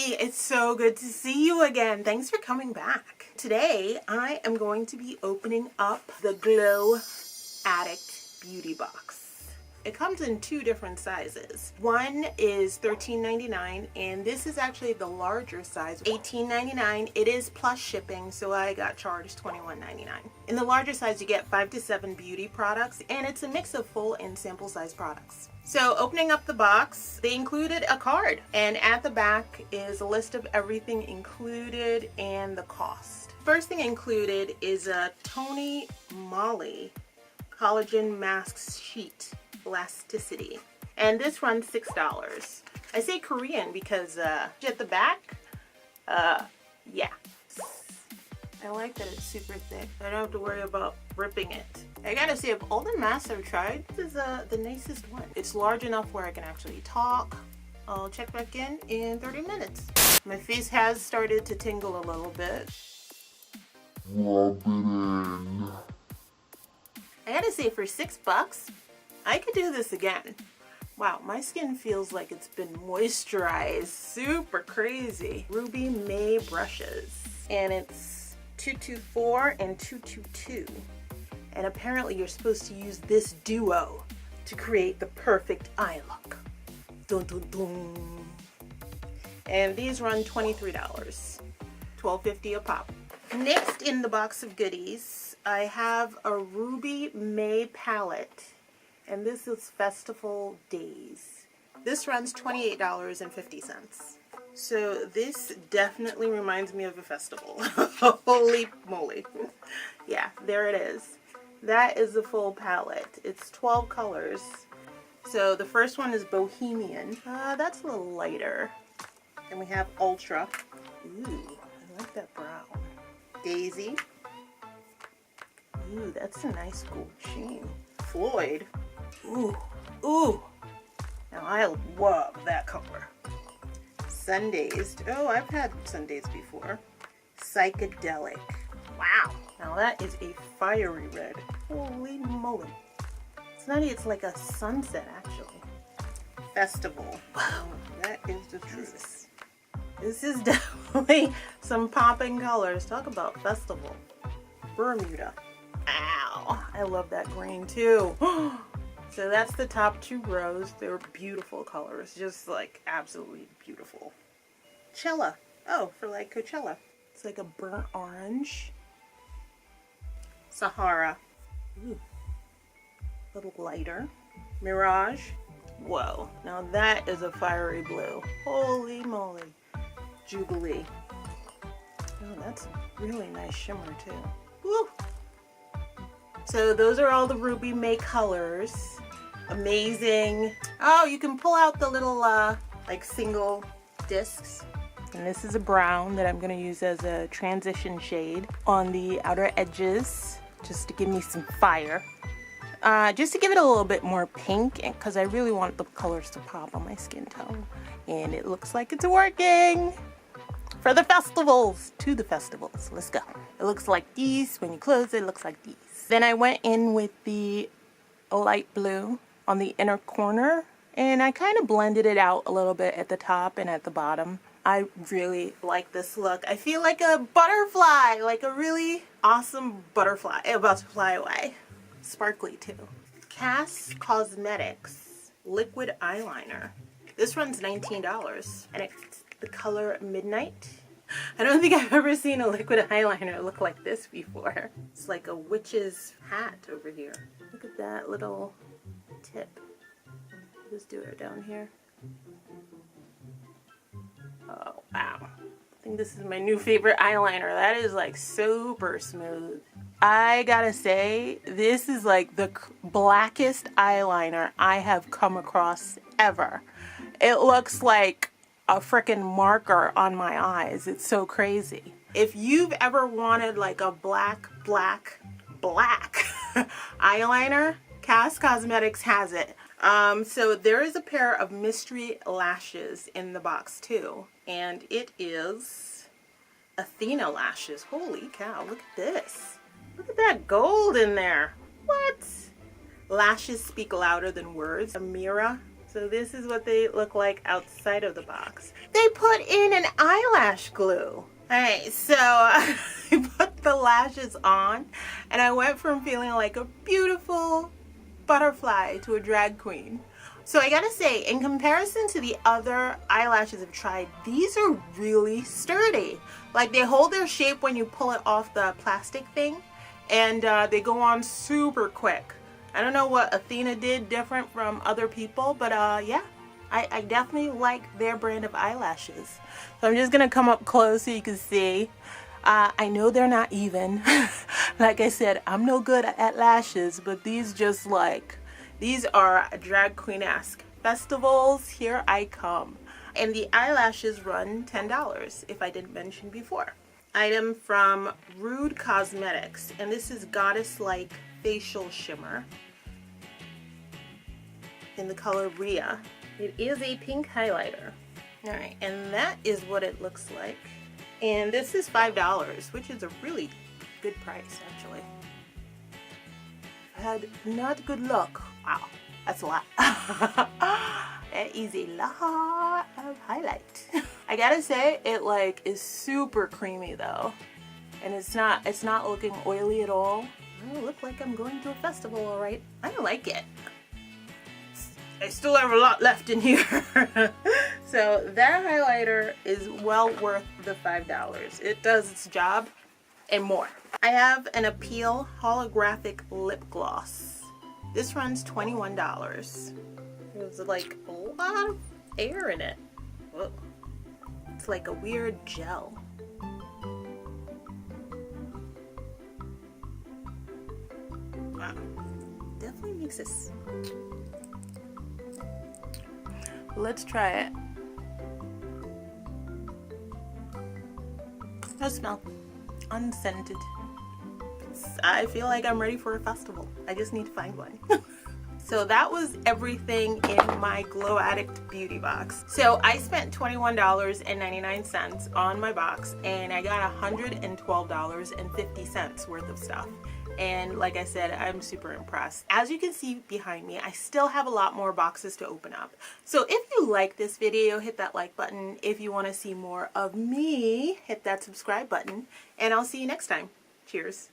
Hey, it's so good to see you again. Thanks for coming back. Today, I am going to be opening up the Glow Addict Beauty box. It comes in two different sizes. One is $13.99 and this is actually the larger size, $18.99. It is plus shipping, so I got charged $21.99. In the larger size, you get 5 to 7 beauty products, and it's a mix of full and sample size products. So opening up the box, they included a card, and at the back is a list of everything included and the cost. First thing included is a TonyMoly Collagen Mask Sheet Elasticity, and this runs $6. I say Korean because at the back, yeah. I like that it's super thick. I don't have to worry about ripping it. I gotta say, of all the masks I've tried, this is the nicest one. It's large enough where I can actually talk. I'll check back in 30 minutes. My face has started to tingle a little bit. Rub it in. I gotta say, for $6, I could do this again. Wow, my skin feels like it's been moisturized. Super crazy. Ruby May brushes. And it's 224 and 222. And apparently you're supposed to use this duo to create the perfect eye look. Dun, dun, dun. And these run $23. $12.50 a pop. Next in the box of goodies, I have a Ruby May palette. And this is Festival Daze. This runs $28.50. So this definitely reminds me of a festival. Holy moly. Yeah, there it is. That is the full palette. It's 12 colors. So the first one is Bohemian. That's a little lighter. And we have Ultra. Ooh, I like that brown. Daisy. Ooh, that's a nice gold sheen. Floyd. Ooh, ooh. Now I love that color. Sundazed. Oh, I've had Sundazed before. Psychedelic. Wow. Now that is a fiery red. Holy moly. It's not, it's like a sunset actually. Festival. Wow. That is the truth. This is definitely some popping colors. Talk about festival. Bermuda. Ow. I love that green too. So that's the top two rows. They're beautiful colors, just like absolutely beautiful. Coachella. Oh, for like Coachella. It's like a burnt orange. Sahara. Ooh. A little lighter. Mirage. Whoa. Now that is a fiery blue. Holy moly. Jubilee. Oh, that's a really nice shimmer too. Woo. So those are all the Ruby May colors. Amazing. Oh, you can pull out the little like single discs. And this is a brown that I'm going to use as a transition shade on the outer edges, just to give me some fire. Just to give it a little bit more pink, because I really want the colors to pop on my skin tone. And it looks like it's working. For the festivals, to the festivals. Let's go. It looks like these. When you close it, it looks like these. Then I went in with the light blue on the inner corner, and I kind of blended it out a little bit at the top and at the bottom. I really like this look. I feel like a butterfly, like a really awesome butterfly about to fly away. Sparkly too. Cass Cosmetics liquid eyeliner. This runs $19 and it's the color Midnight. I don't think I've ever seen a liquid eyeliner look like this before. It's like a witch's hat over here. Look at that little tip. Just do it down here. Oh, wow. I think this is my new favorite eyeliner. That is like super smooth. I gotta say, this is like the blackest eyeliner I have come across ever. It looks like a freaking marker on my eyes. It's so crazy. If you've ever wanted like a black eyeliner, Cass Cosmetics has it. So there is a pair of mystery lashes in the box too, and it is Athena Lashes. Holy cow, look at this. Look at that gold in there. What? Lashes speak louder than words. Amira So this is what they look like outside of the box. They put in an eyelash glue. Alright, so I put the lashes on and I went from feeling like a beautiful butterfly to a drag queen. So I gotta say, in comparison to the other eyelashes I've tried, these are really sturdy. Like, they hold their shape when you pull it off the plastic thing, and they go on super quick. I don't know what Athena did different from other people, but yeah, I definitely like their brand of eyelashes. So I'm just gonna come up close so you can see. I know they're not even. Like I said, I'm no good at lashes, but these just like, these are drag queen-esque. Festivals, here I come. And the eyelashes run $10, if I didn't mention before. Item from Rude Cosmetics, and this is Goddess-like Facial Shimmer in the color Rhea. It is a pink highlighter. Alright, and that is what it looks like. And this is $5, which is a really good price, actually. Had not good luck. Wow, that's a lot. That is a lot of highlight. I gotta say, it like is super creamy though, and it's not looking oily at all. I look like I'm going to a festival, all right. I like it. I still have a lot left in here. So that highlighter is well worth the $5. It does its job and more. I have an Appeal Holographic Lip Gloss. This runs $21. There's like a lot of air in it. Whoa. It's like a weird gel. Wow. Definitely makes this. Let's try it. No smell. Unscented. I feel like I'm ready for a festival. I just need to find one. So that was everything in my Glow Addict Beauty box. So I spent $21.99 on my box, and I got $112.50 worth of stuff. And like I said, I'm super impressed. As you can see behind me, I still have a lot more boxes to open up. So if you like this video, hit that like button. If you want to see more of me, hit that subscribe button. And I'll see you next time. Cheers.